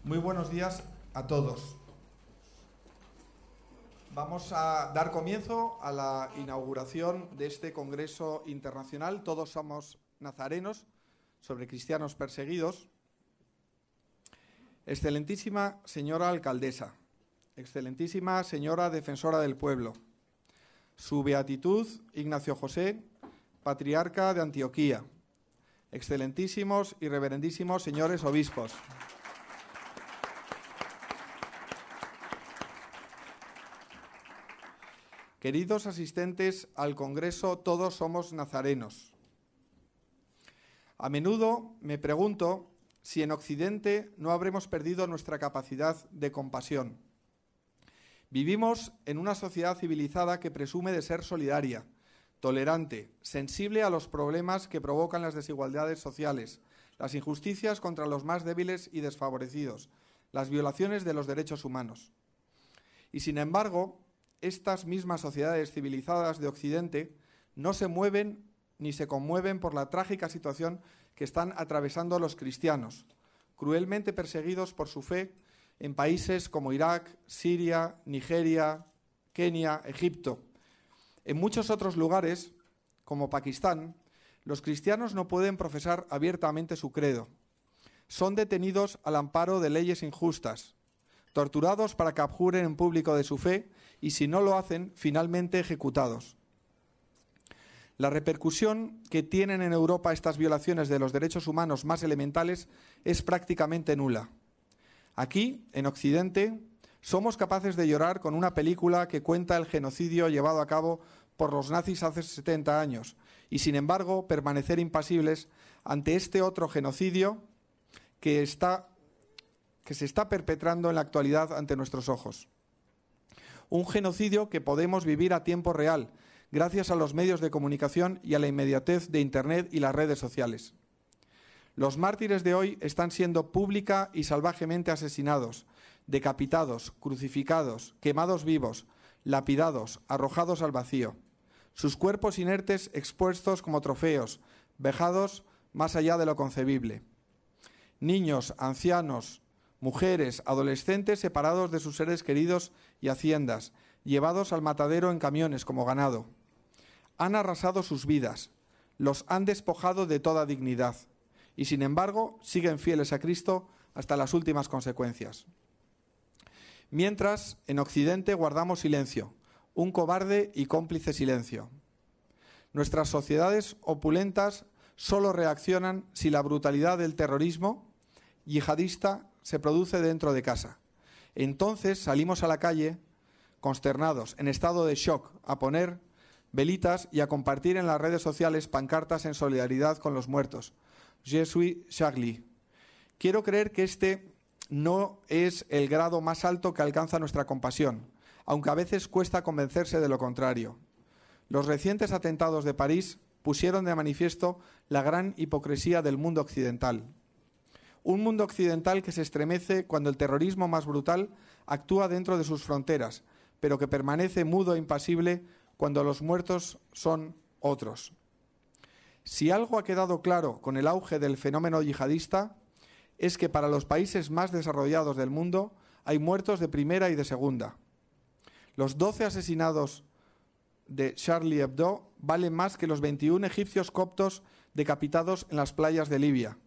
Muy buenos días a todos. Vamos a dar comienzo a la inauguración de este Congreso Internacional Todos somos nazarenos, sobre cristianos perseguidos. Excelentísima señora alcaldesa, excelentísima señora defensora del pueblo, su beatitud Ignacio José, patriarca de Antioquía, excelentísimos y reverendísimos señores obispos, queridos asistentes al Congreso Todos somos nazarenos. A menudo me pregunto si en Occidente no habremos perdido nuestra capacidad de compasión. Vivimos en una sociedad civilizada que presume de ser solidaria, tolerante, sensible a los problemas que provocan las desigualdades sociales, las injusticias contra los más débiles y desfavorecidos, las violaciones de los derechos humanos. Y sin embargo, estas mismas sociedades civilizadas de Occidente no se mueven ni se conmueven por la trágica situación que están atravesando los cristianos, cruelmente perseguidos por su fe en países como Irak, Siria, Nigeria, Kenia, Egipto. En muchos otros lugares, como Pakistán, los cristianos no pueden profesar abiertamente su credo. Son detenidos al amparo de leyes injustas, torturados para que abjuren en público de su fe y, si no lo hacen, finalmente ejecutados. La repercusión que tienen en Europa estas violaciones de los derechos humanos más elementales es prácticamente nula. Aquí, en Occidente, somos capaces de llorar con una película que cuenta el genocidio llevado a cabo por los nazis hace 70 años y, sin embargo, permanecer impasibles ante este otro genocidio que se está perpetrando en la actualidad ante nuestros ojos. Un genocidio que podemos vivir a tiempo real, gracias a los medios de comunicación y a la inmediatez de Internet y las redes sociales. Los mártires de hoy están siendo pública y salvajemente asesinados, decapitados, crucificados, quemados vivos, lapidados, arrojados al vacío. Sus cuerpos inertes expuestos como trofeos, vejados más allá de lo concebible. Niños, ancianos, mujeres, adolescentes separados de sus seres queridos y haciendas, llevados al matadero en camiones como ganado. Han arrasado sus vidas, los han despojado de toda dignidad y, sin embargo, siguen fieles a Cristo hasta las últimas consecuencias. Mientras, en Occidente guardamos silencio, un cobarde y cómplice silencio. Nuestras sociedades opulentas solo reaccionan si la brutalidad del terrorismo yihadista se produce dentro de casa. Entonces salimos a la calle, consternados, en estado de shock, a poner velitas y a compartir en las redes sociales pancartas en solidaridad con los muertos. Je suis Charlie. Quiero creer que este no es el grado más alto que alcanza nuestra compasión, aunque a veces cuesta convencerse de lo contrario. Los recientes atentados de París pusieron de manifiesto la gran hipocresía del mundo occidental. Un mundo occidental que se estremece cuando el terrorismo más brutal actúa dentro de sus fronteras, pero que permanece mudo e impasible cuando los muertos son otros. Si algo ha quedado claro con el auge del fenómeno yihadista, es que para los países más desarrollados del mundo hay muertos de primera y de segunda. Los 12 asesinados de Charlie Hebdo valen más que los 21 egipcios coptos decapitados en las playas de Libia,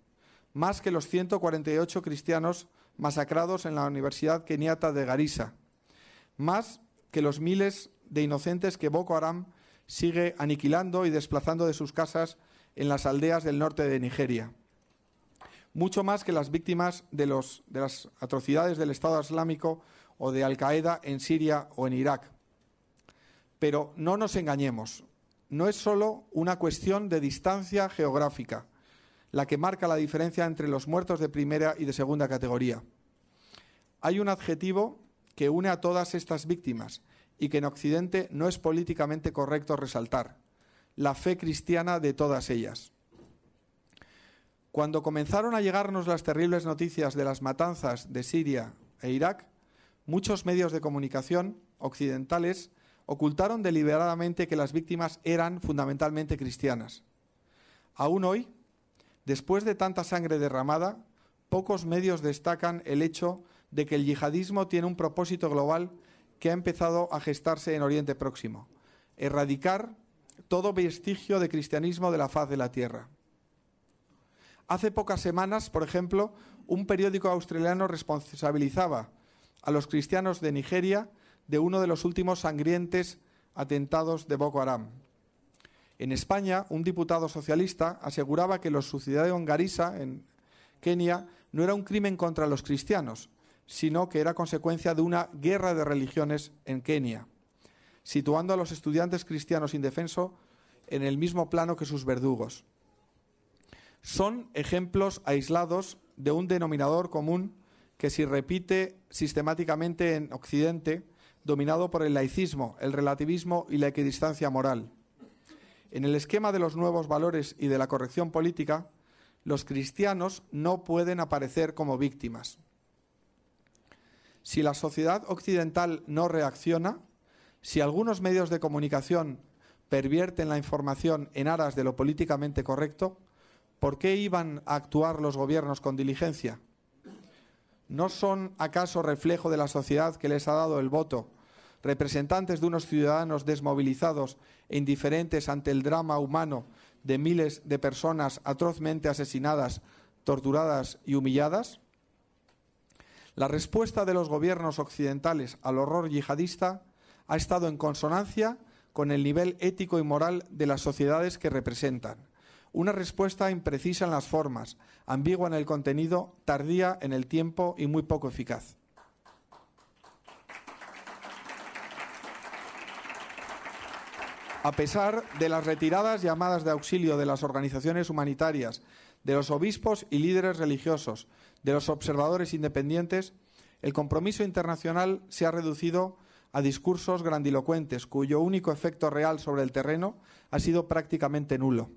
más que los 148 cristianos masacrados en la Universidad Keniata de Garissa, más que los miles de inocentes que Boko Haram sigue aniquilando y desplazando de sus casas en las aldeas del norte de Nigeria. Mucho más que las víctimas de las atrocidades del Estado Islámico o de Al-Qaeda en Siria o en Irak. Pero no nos engañemos, no es solo una cuestión de distancia geográfica la que marca la diferencia entre los muertos de primera y de segunda categoría. Hay un adjetivo que une a todas estas víctimas y que en Occidente no es políticamente correcto resaltar: la fe cristiana de todas ellas. Cuando comenzaron a llegarnos las terribles noticias de las matanzas de Siria e Irak, muchos medios de comunicación occidentales ocultaron deliberadamente que las víctimas eran fundamentalmente cristianas. Aún hoy, después de tanta sangre derramada, pocos medios destacan el hecho de que el yihadismo tiene un propósito global que ha empezado a gestarse en Oriente Próximo: erradicar todo vestigio de cristianismo de la faz de la tierra. Hace pocas semanas, por ejemplo, un periódico australiano responsabilizaba a los cristianos de Nigeria de uno de los últimos sangrientos atentados de Boko Haram. En España, un diputado socialista aseguraba que lo sucedido en Garissa, en Kenia, no era un crimen contra los cristianos, sino que era consecuencia de una guerra de religiones en Kenia, situando a los estudiantes cristianos indefensos en el mismo plano que sus verdugos. Son ejemplos aislados de un denominador común que se repite sistemáticamente en Occidente, dominado por el laicismo, el relativismo y la equidistancia moral. En el esquema de los nuevos valores y de la corrección política, los cristianos no pueden aparecer como víctimas. Si la sociedad occidental no reacciona, si algunos medios de comunicación pervierten la información en aras de lo políticamente correcto, ¿por qué iban a actuar los gobiernos con diligencia? ¿No son acaso reflejo de la sociedad que les ha dado el voto, representantes de unos ciudadanos desmovilizados e indiferentes ante el drama humano de miles de personas atrozmente asesinadas, torturadas y humilladas? La respuesta de los gobiernos occidentales al horror yihadista ha estado en consonancia con el nivel ético y moral de las sociedades que representan. Una respuesta imprecisa en las formas, ambigua en el contenido, tardía en el tiempo y muy poco eficaz. A pesar de las retiradas llamadas de auxilio de las organizaciones humanitarias, de los obispos y líderes religiosos, de los observadores independientes, el compromiso internacional se ha reducido a discursos grandilocuentes, cuyo único efecto real sobre el terreno ha sido prácticamente nulo.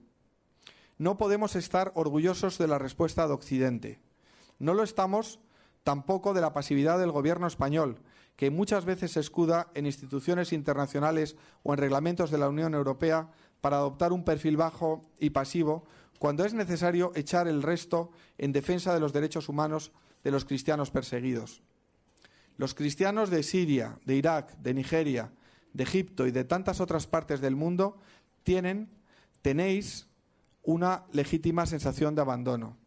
No podemos estar orgullosos de la respuesta de Occidente. No lo estamos tampoco de la pasividad del gobierno español, que muchas veces se escuda en instituciones internacionales o en reglamentos de la Unión Europea para adoptar un perfil bajo y pasivo cuando es necesario echar el resto en defensa de los derechos humanos de los cristianos perseguidos. Los cristianos de Siria, de Irak, de Nigeria, de Egipto y de tantas otras partes del mundo tenéis una legítima sensación de abandono.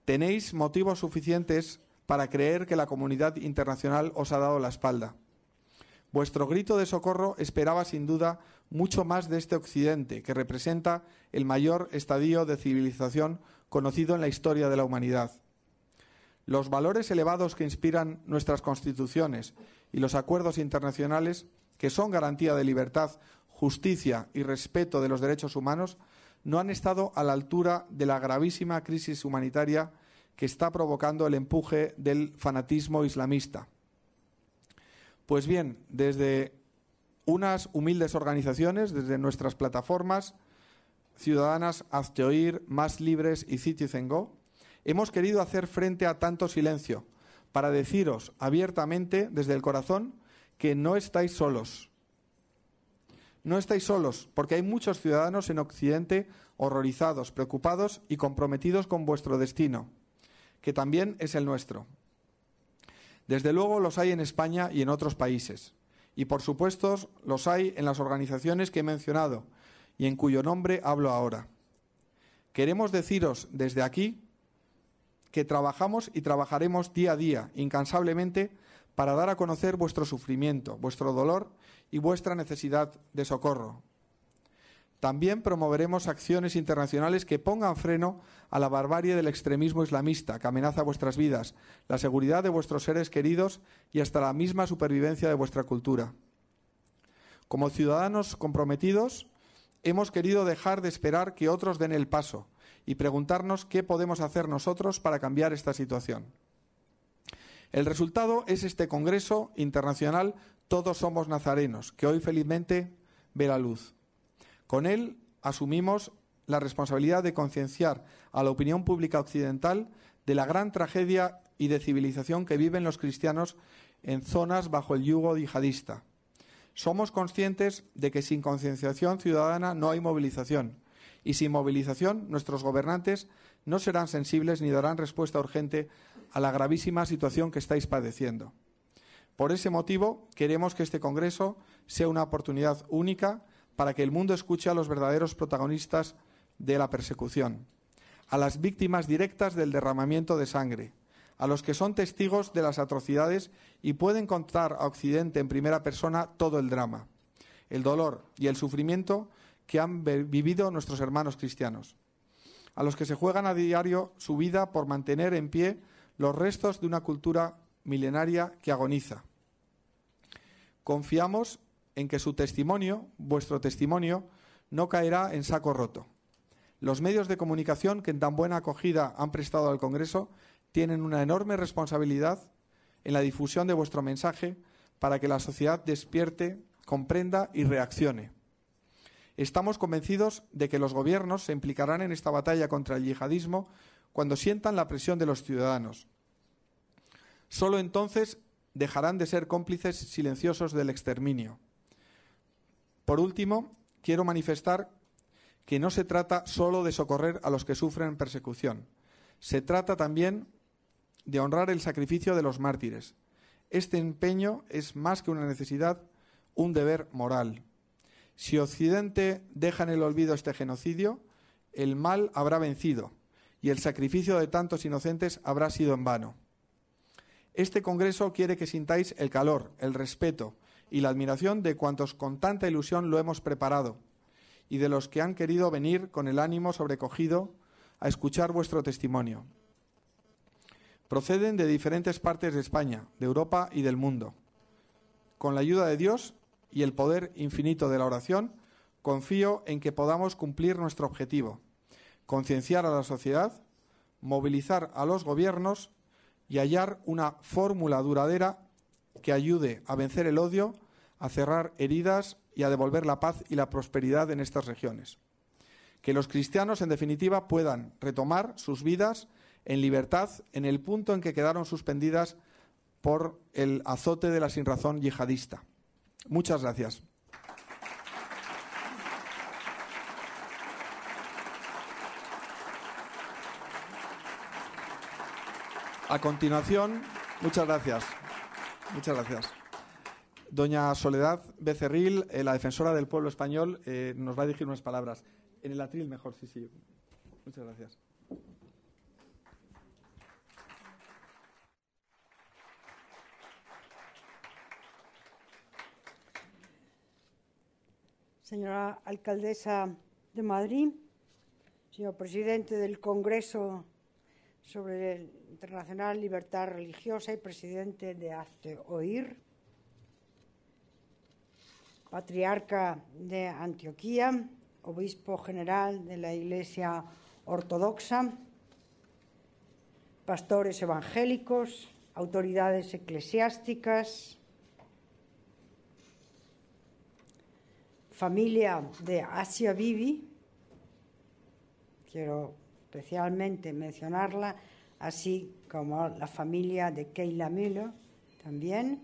Tenéis motivos suficientes para creer que la comunidad internacional os ha dado la espalda. Vuestro grito de socorro esperaba sin duda mucho más de este Occidente, que representa el mayor estadio de civilización conocido en la historia de la humanidad. Los valores elevados que inspiran nuestras constituciones y los acuerdos internacionales, que son garantía de libertad, justicia y respeto de los derechos humanos, no han estado a la altura de la gravísima crisis humanitaria que está provocando el empuje del fanatismo islamista. Pues bien, desde unas humildes organizaciones, desde nuestras plataformas ciudadanas Hazte Oír, Más Libres y Citizen Go, hemos querido hacer frente a tanto silencio para deciros abiertamente desde el corazón que no estáis solos. No estáis solos, porque hay muchos ciudadanos en Occidente horrorizados, preocupados y comprometidos con vuestro destino, que también es el nuestro. Desde luego los hay en España y en otros países. Y por supuesto los hay en las organizaciones que he mencionado y en cuyo nombre hablo ahora. Queremos deciros desde aquí que trabajamos y trabajaremos día a día, incansablemente, para dar a conocer vuestro sufrimiento, vuestro dolor y vuestra necesidad de socorro. También promoveremos acciones internacionales que pongan freno a la barbarie del extremismo islamista que amenaza vuestras vidas, la seguridad de vuestros seres queridos y hasta la misma supervivencia de vuestra cultura. Como ciudadanos comprometidos, hemos querido dejar de esperar que otros den el paso y preguntarnos qué podemos hacer nosotros para cambiar esta situación. El resultado es este Congreso Internacional Todos Somos Nazarenos, que hoy felizmente ve la luz. Con él asumimos la responsabilidad de concienciar a la opinión pública occidental de la gran tragedia y de civilización que viven los cristianos en zonas bajo el yugo yihadista. Somos conscientes de que sin concienciación ciudadana no hay movilización, y sin movilización nuestros gobernantes no serán sensibles ni darán respuesta urgente a la gravísima situación que estáis padeciendo. Por ese motivo, queremos que este Congreso sea una oportunidad única para que el mundo escuche a los verdaderos protagonistas de la persecución, a las víctimas directas del derramamiento de sangre, a los que son testigos de las atrocidades y pueden contar a Occidente en primera persona todo el drama, el dolor y el sufrimiento que han vivido nuestros hermanos cristianos, a los que se juegan a diario su vida por mantener en pie los restos de una cultura milenaria que agoniza. Confiamos en que su testimonio, vuestro testimonio, no caerá en saco roto. Los medios de comunicación que en tan buena acogida han prestado al Congreso tienen una enorme responsabilidad en la difusión de vuestro mensaje para que la sociedad despierte, comprenda y reaccione. Estamos convencidos de que los gobiernos se implicarán en esta batalla contra el yihadismo cuando sientan la presión de los ciudadanos. Solo entonces dejarán de ser cómplices silenciosos del exterminio. Por último, quiero manifestar que no se trata solo de socorrer a los que sufren persecución. Se trata también de honrar el sacrificio de los mártires. Este empeño es más que una necesidad, un deber moral. Si Occidente deja en el olvido este genocidio, el mal habrá vencido y el sacrificio de tantos inocentes habrá sido en vano. Este Congreso quiere que sintáis el calor, el respeto y la admiración de cuantos con tanta ilusión lo hemos preparado y de los que han querido venir con el ánimo sobrecogido a escuchar vuestro testimonio. Proceden de diferentes partes de España, de Europa y del mundo. Con la ayuda de Dios y el poder infinito de la oración, confío en que podamos cumplir nuestro objetivo, concienciar a la sociedad, movilizar a los gobiernos y hallar una fórmula duradera que ayude a vencer el odio, a cerrar heridas y a devolver la paz y la prosperidad en estas regiones. Que los cristianos, en definitiva, puedan retomar sus vidas en libertad en el punto en que quedaron suspendidas por el azote de la sinrazón yihadista. Muchas gracias. A continuación, muchas gracias. Muchas gracias. Doña Soledad Becerril, la defensora del pueblo español, nos va a dirigir unas palabras. En el atril mejor, sí. Muchas gracias. Señora alcaldesa de Madrid, señor presidente del Congreso sobre el Internacional Libertad Religiosa y presidente de Hazte Oír, patriarca de Antioquía, obispo general de la Iglesia Ortodoxa, pastores evangélicos, autoridades eclesiásticas, familia de Asia Bibi, quiero especialmente mencionarla, así como la familia de Keila Müller, también,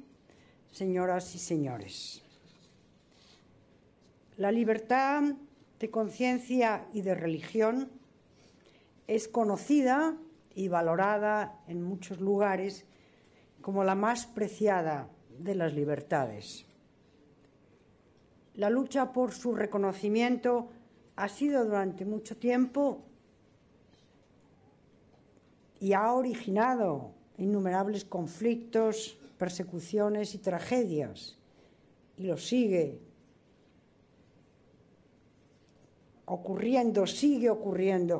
señoras y señores. La libertad de conciencia y de religión es conocida y valorada en muchos lugares como la más preciada de las libertades. La lucha por su reconocimiento ha sido durante mucho tiempo y ha originado innumerables conflictos, persecuciones y tragedias, y lo sigue ocurriendo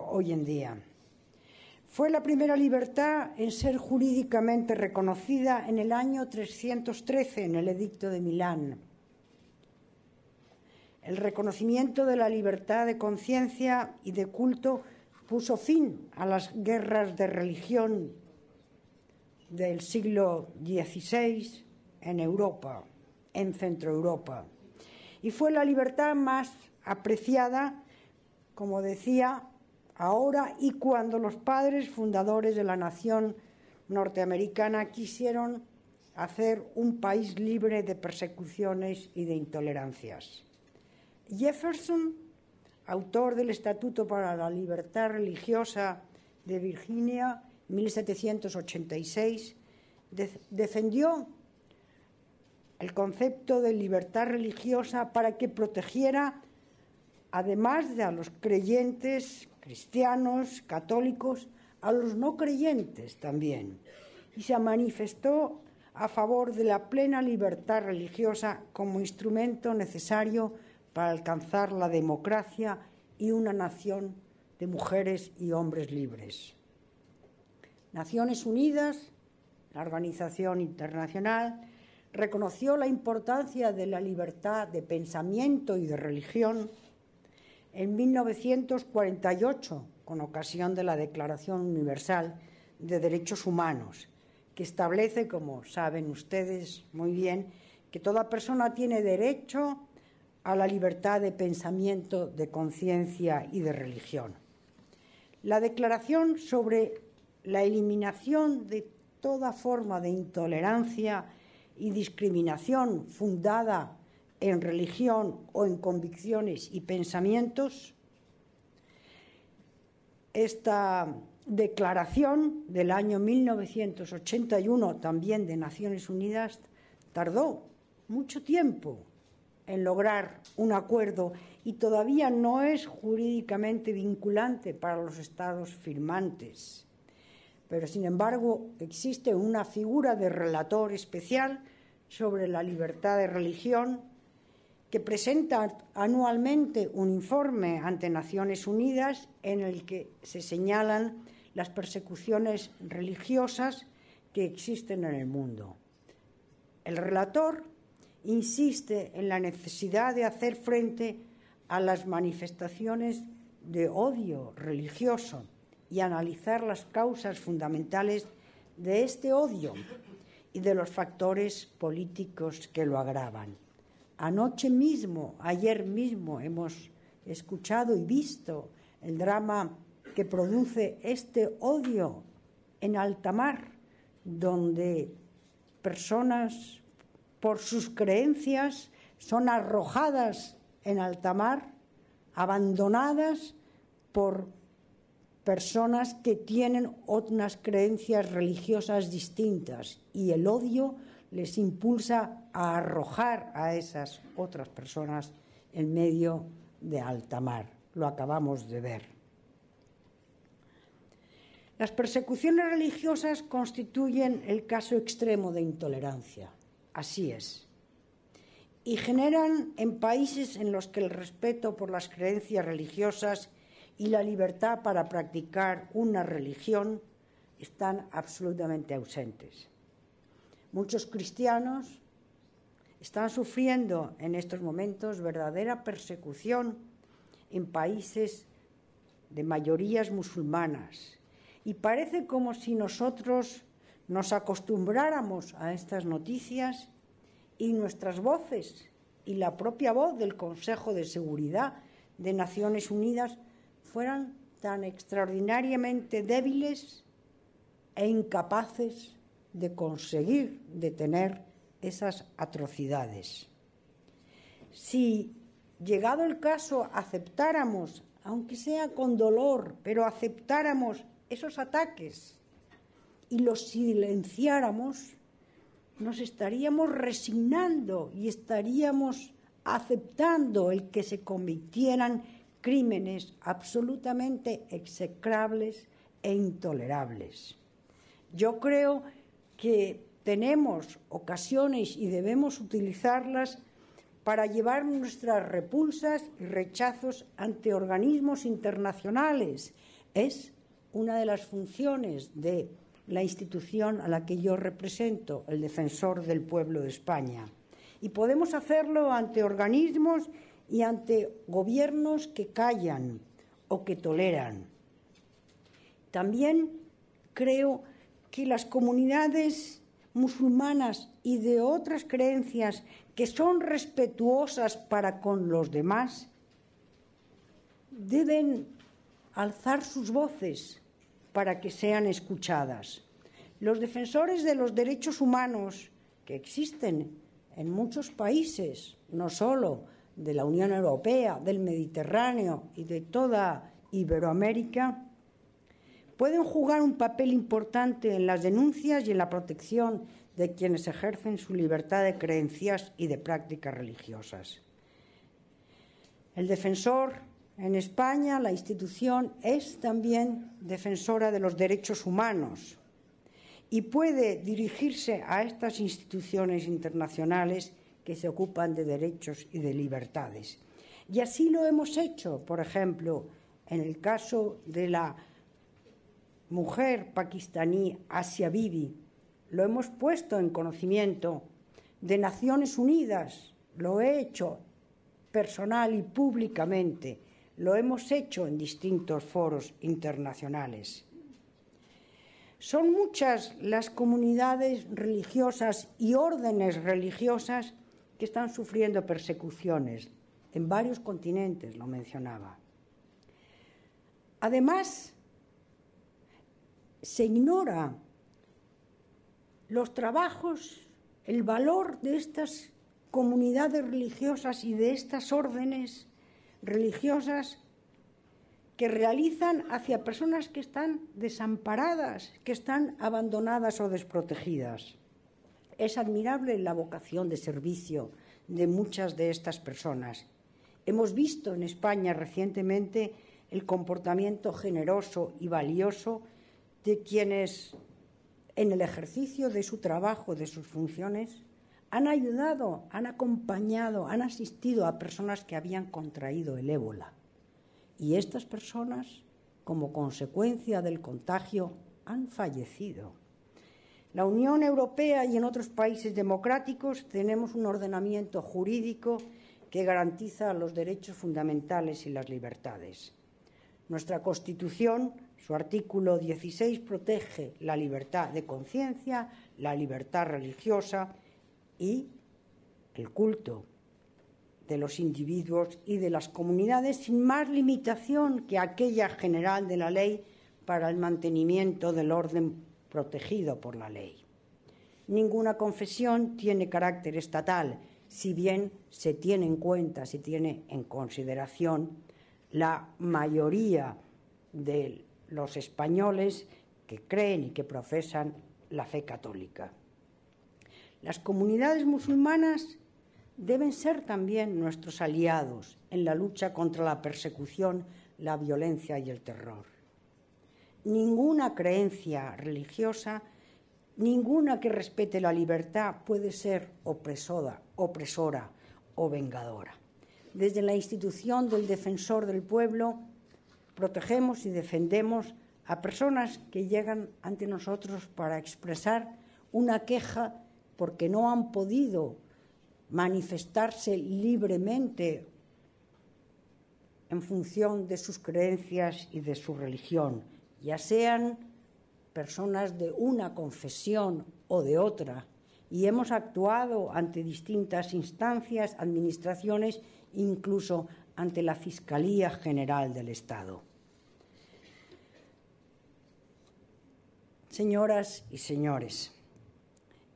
hoy en día. Fue la primera libertad en ser jurídicamente reconocida en el año 313 en el Edicto de Milán. El reconocimiento de la libertad de conciencia y de culto puso fin a las guerras de religión del siglo XVI en Europa, en Centroeuropa. Y fue la libertad más apreciada, como decía, ahora y cuando los padres fundadores de la nación norteamericana quisieron hacer un país libre de persecuciones y de intolerancias. Jefferson, autor del Estatuto para la Libertad Religiosa de Virginia, 1786, defendió el concepto de libertad religiosa para que protegiera, además de a los creyentes, cristianos, católicos, a los no creyentes también, y se manifestó a favor de la plena libertad religiosa como instrumento necesario para alcanzar la democracia y una nación de mujeres y hombres libres. Naciones Unidas, la organización internacional, reconoció la importancia de la libertad de pensamiento y de religión en 1948, con ocasión de la Declaración Universal de Derechos Humanos, que establece, como saben ustedes muy bien, que toda persona tiene derecho a la libertad de pensamiento, de conciencia y de religión. La Declaración sobre la eliminación de toda forma de intolerancia y discriminación fundada en religión o en convicciones y pensamientos. Esta declaración del año 1981, también de Naciones Unidas, tardó mucho tiempo en lograr un acuerdo y todavía no es jurídicamente vinculante para los Estados firmantes. Pero, sin embargo, existe una figura de relator especial sobre la libertad de religión que presenta anualmente un informe ante Naciones Unidas en el que se señalan las persecuciones religiosas que existen en el mundo. El relator insiste en la necesidad de hacer frente a las manifestaciones de odio religioso y analizar las causas fundamentales de este odio y de los factores políticos que lo agravan. Anoche mismo, ayer mismo, hemos escuchado y visto el drama que produce este odio en alta mar, donde personas por sus creencias son arrojadas en alta mar, abandonadas por personas que tienen otras creencias religiosas distintas, y el odio les impulsa a arrojar a esas otras personas en medio de alta mar. Lo acabamos de ver. Las persecuciones religiosas constituyen el caso extremo de intolerancia. Así es. Y generan en países en los que el respeto por las creencias religiosas y la libertad para practicar una religión están absolutamente ausentes. Muchos cristianos están sufriendo en estos momentos verdadera persecución en países de mayorías musulmanas, y parece como si nosotros nos acostumbráramos a estas noticias y nuestras voces y la propia voz del Consejo de Seguridad de Naciones Unidas fueran tan extraordinariamente débiles e incapaces de conseguir detener esas atrocidades. Si, llegado el caso, aceptáramos, aunque sea con dolor, pero aceptáramos esos ataques y los silenciáramos, nos estaríamos resignando y estaríamos aceptando el que se cometieran crímenes absolutamente execrables e intolerables. Yo creo que tenemos ocasiones y debemos utilizarlas para llevar nuestras repulsas y rechazos ante organismos internacionales. Es una de las funciones de la institución a la que yo represento, el Defensor del Pueblo de España. Y podemos hacerlo ante organismos y ante gobiernos que callan o que toleran. También creo que las comunidades musulmanas y de otras creencias que son respetuosas para con los demás deben alzar sus voces para que sean escuchadas. Los defensores de los derechos humanos que existen en muchos países, no solo de la Unión Europea, del Mediterráneo y de toda Iberoamérica, pueden jugar un papel importante en las denuncias y en la protección de quienes ejercen su libertad de creencias y de prácticas religiosas. El defensor en España, la institución, es también defensora de los derechos humanos y puede dirigirse a estas instituciones internacionales que se ocupan de derechos y de libertades. Y así lo hemos hecho, por ejemplo, en el caso de la mujer pakistaní Asia Bibi. Lo hemos puesto en conocimiento de Naciones Unidas, lo he hecho personal y públicamente, lo hemos hecho en distintos foros internacionales. Son muchas las comunidades religiosas y órdenes religiosas que están sufriendo persecuciones en varios continentes, lo mencionaba. Además, se ignora los trabajos, el valor de estas comunidades religiosas y de estas órdenes religiosas que realizan hacia personas que están desamparadas, que están abandonadas o desprotegidas. Es admirable la vocación de servicio de muchas de estas personas. Hemos visto en España recientemente el comportamiento generoso y valioso de quienes, en el ejercicio de su trabajo, de sus funciones, han ayudado, han acompañado, han asistido a personas que habían contraído el ébola. Y estas personas, como consecuencia del contagio, han fallecido. La Unión Europea y en otros países democráticos tenemos un ordenamiento jurídico que garantiza los derechos fundamentales y las libertades. Nuestra Constitución, su artículo 16, protege la libertad de conciencia, la libertad religiosa y el culto de los individuos y de las comunidades sin más limitación que aquella general de la ley para el mantenimiento del orden protegido por la ley. Ninguna confesión tiene carácter estatal, si bien se tiene en cuenta, se tiene en consideración la mayoría de los españoles que creen y que profesan la fe católica. Las comunidades musulmanas deben ser también nuestros aliados en la lucha contra la persecución, la violencia y el terror. Ninguna creencia religiosa, ninguna que respete la libertad puede ser opresora o vengadora. Desde la institución del Defensor del Pueblo protegemos y defendemos a personas que llegan ante nosotros para expresar una queja porque no han podido manifestarse libremente en función de sus creencias y de su religión, ya sean personas de una confesión o de otra, y hemos actuado ante distintas instancias, administraciones, incluso ante la Fiscalía General del Estado. Señoras y señores,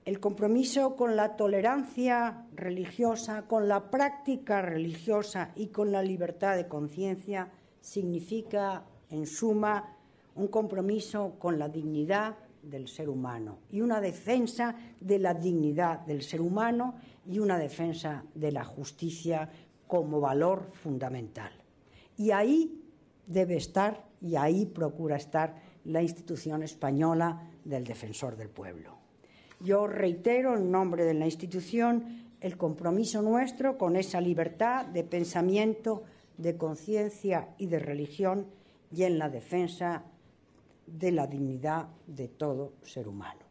el compromiso con la tolerancia religiosa, con la práctica religiosa y con la libertad de conciencia significa, en suma, un compromiso con la dignidad del ser humano y una defensa de la dignidad del ser humano y una defensa de la justicia como valor fundamental. Y ahí debe estar, y ahí procura estar, la institución española del Defensor del Pueblo. Yo reitero en nombre de la institución el compromiso nuestro con esa libertad de pensamiento, de conciencia y de religión y en la defensa de la dignidad de todo ser humano.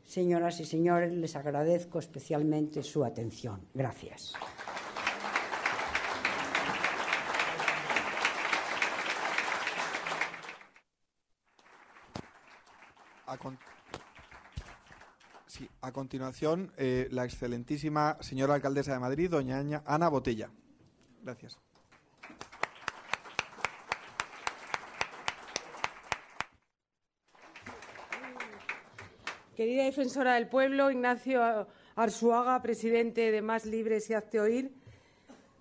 Señoras y señores, les agradezco especialmente su atención. Gracias. A continuación, la excelentísima señora alcaldesa de Madrid, doña Ana Botella. Gracias. Querida defensora del pueblo, Ignacio Arzuaga, presidente de Más Libres y Hazte Oír,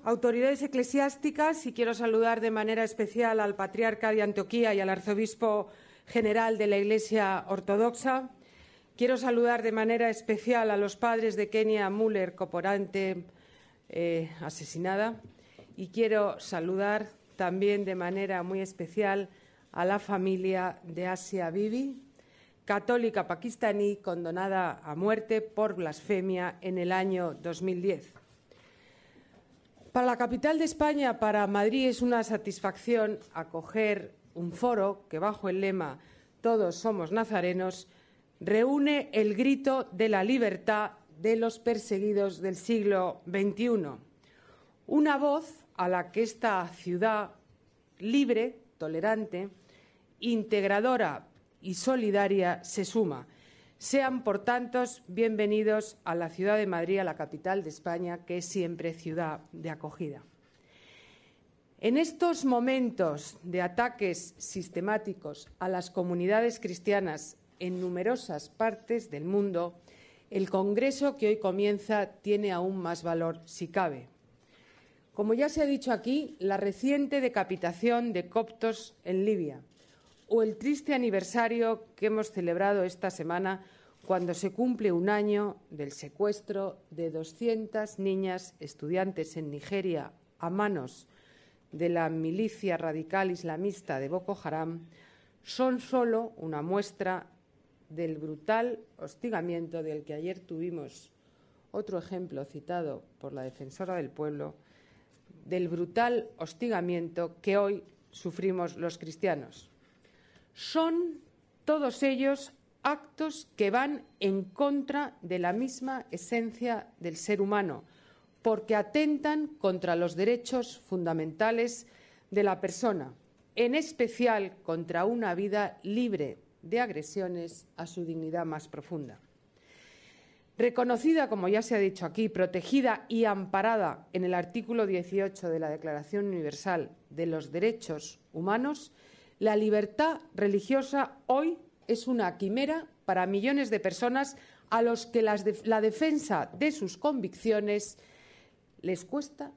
autoridades eclesiásticas, y quiero saludar de manera especial al patriarca de Antioquía y al arzobispo general de la Iglesia Ortodoxa. Quiero saludar de manera especial a los padres de Kenia Müller Koporante, asesinada, y quiero saludar también de manera muy especial a la familia de Asia Bibi, católica pakistaní condenada a muerte por blasfemia en el año 2010. Para la capital de España, para Madrid, es una satisfacción acoger un foro que, bajo el lema «Todos somos nazarenos», reúne el grito de la libertad de los perseguidos del siglo XXI. Una voz a la que esta ciudad libre, tolerante, integradora y solidaria se suma. Sean, por tanto, bienvenidos a la ciudad de Madrid, a la capital de España, que es siempre ciudad de acogida. En estos momentos de ataques sistemáticos a las comunidades cristianas en numerosas partes del mundo, el Congreso que hoy comienza tiene aún más valor si cabe. Como ya se ha dicho aquí, la reciente decapitación de coptos en Libia o el triste aniversario que hemos celebrado esta semana cuando se cumple un año del secuestro de 200 niñas estudiantes en Nigeria a manos de la milicia radical islamista de Boko Haram, son solo una muestra del brutal hostigamiento del que ayer tuvimos otro ejemplo citado por la defensora del pueblo, del brutal hostigamiento que hoy sufrimos los cristianos. Son todos ellos actos que van en contra de la misma esencia del ser humano, porque atentan contra los derechos fundamentales de la persona, en especial contra una vida libre de agresiones a su dignidad más profunda. Reconocida, como ya se ha dicho aquí, protegida y amparada en el artículo 18 de la Declaración Universal de los Derechos Humanos, la libertad religiosa hoy es una quimera para millones de personas a los que la defensa de sus convicciones les cuesta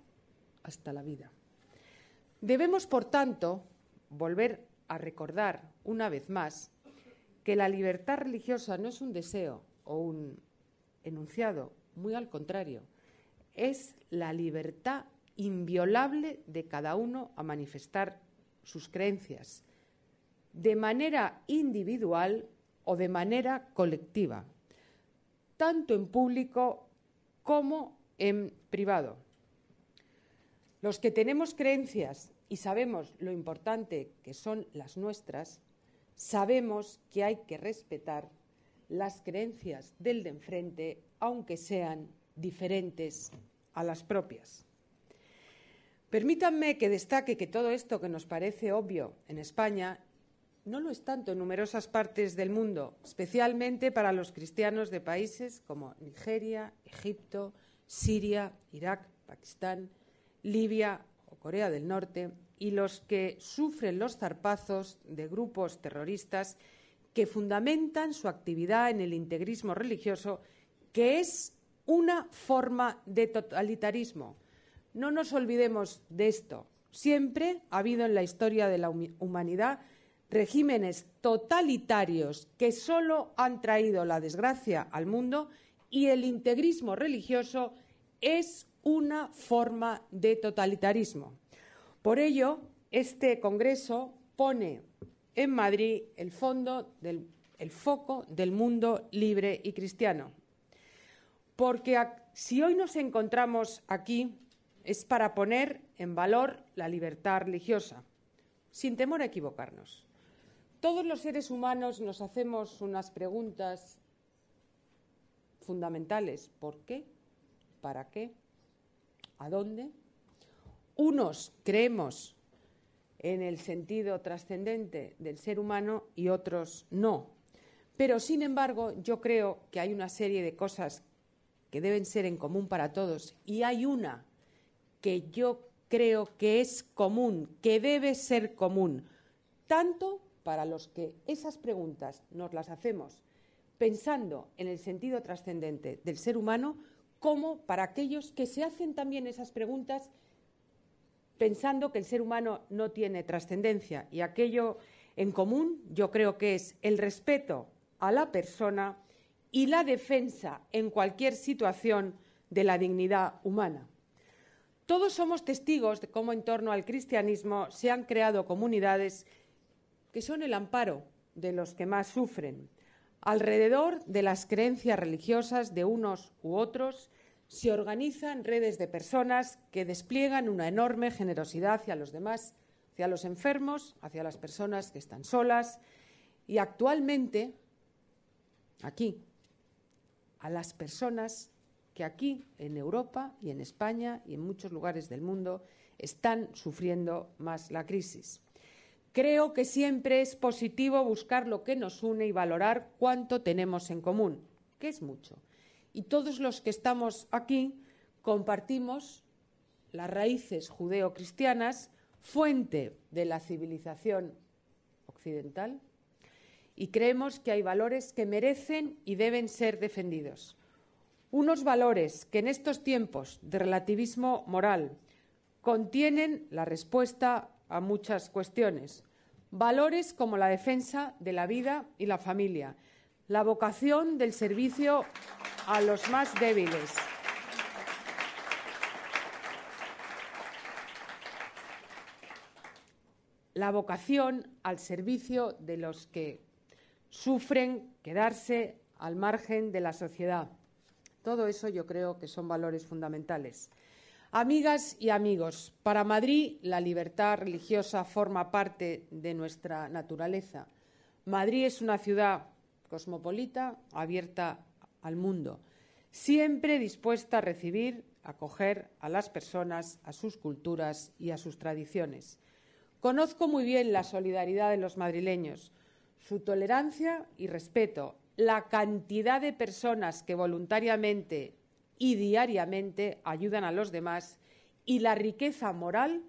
hasta la vida. Debemos, por tanto, volver a recordar una vez más que la libertad religiosa no es un deseo o un enunciado, muy al contrario, es la libertad inviolable de cada uno a manifestar sus creencias, de manera individual o de manera colectiva, tanto en público como en privado. Los que tenemos creencias y sabemos lo importante que son las nuestras, sabemos que hay que respetar las creencias del de enfrente, aunque sean diferentes a las propias. Permítanme que destaque que todo esto que nos parece obvio en España no lo es tanto en numerosas partes del mundo, especialmente para los cristianos de países como Nigeria, Egipto, Siria, Irak, Pakistán, Libia o Corea del Norte, y los que sufren los zarpazos de grupos terroristas que fundamentan su actividad en el integrismo religioso, que es una forma de totalitarismo. No nos olvidemos de esto. Siempre ha habido en la historia de la humanidad regímenes totalitarios que solo han traído la desgracia al mundo, y el integrismo religioso es una forma de totalitarismo. Por ello, este Congreso pone en Madrid el foco del mundo libre y cristiano. Porque si hoy nos encontramos aquí es para poner en valor la libertad religiosa, sin temor a equivocarnos. Todos los seres humanos nos hacemos unas preguntas fundamentales. ¿Por qué? ¿Para qué? ¿A dónde? Unos creemos en el sentido trascendente del ser humano y otros no. Pero, sin embargo, yo creo que hay una serie de cosas que deben ser en común para todos, y hay una que yo creo que es común, que debe ser común, tanto para los que esas preguntas nos las hacemos pensando en el sentido trascendente del ser humano, como para aquellos que se hacen también esas preguntas pensando que el ser humano no tiene trascendencia, y aquello en común, yo creo que es el respeto a la persona y la defensa en cualquier situación de la dignidad humana. Todos somos testigos de cómo en torno al cristianismo se han creado comunidades que son el amparo de los que más sufren. Alrededor de las creencias religiosas de unos u otros se organizan redes de personas que despliegan una enorme generosidad hacia los demás, hacia los enfermos, hacia las personas que están solas y actualmente, aquí, a las personas que aquí en Europa y en España y en muchos lugares del mundo están sufriendo más la crisis. Creo que siempre es positivo buscar lo que nos une y valorar cuánto tenemos en común, que es mucho. Y todos los que estamos aquí compartimos las raíces judeo-cristianas, fuente de la civilización occidental, y creemos que hay valores que merecen y deben ser defendidos. Unos valores que en estos tiempos de relativismo moral contienen la respuesta a muchas cuestiones. Valores como la defensa de la vida y la familia, la vocación del servicio a los más débiles, la vocación al servicio de los que sufren quedarse al margen de la sociedad. Todo eso yo creo que son valores fundamentales. Amigas y amigos, para Madrid la libertad religiosa forma parte de nuestra naturaleza. Madrid es una ciudad cosmopolita, abierta al mundo, siempre dispuesta a recibir, acoger a las personas, a sus culturas y a sus tradiciones. Conozco muy bien la solidaridad de los madrileños, su tolerancia y respeto, la cantidad de personas que voluntariamente y diariamente ayudan a los demás y la riqueza moral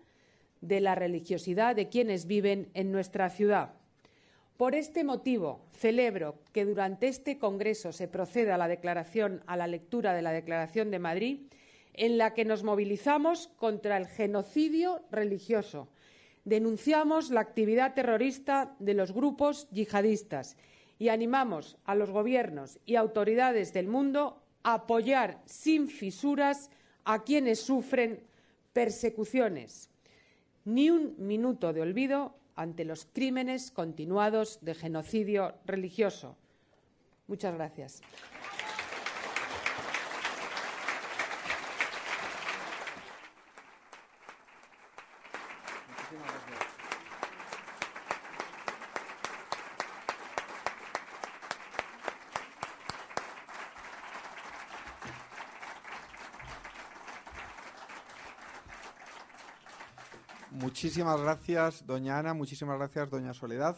de la religiosidad de quienes viven en nuestra ciudad. Por este motivo, celebro que durante este Congreso se proceda a la lectura de la Declaración de Madrid, en la que nos movilizamos contra el genocidio religioso. Denunciamos la actividad terrorista de los grupos yihadistas y animamos a los gobiernos y autoridades del mundo a apoyar sin fisuras a quienes sufren persecuciones. Ni un minuto de olvido ante los crímenes continuados de genocidio religioso. Muchas gracias. Muchísimas gracias, doña Ana, muchísimas gracias, doña Soledad.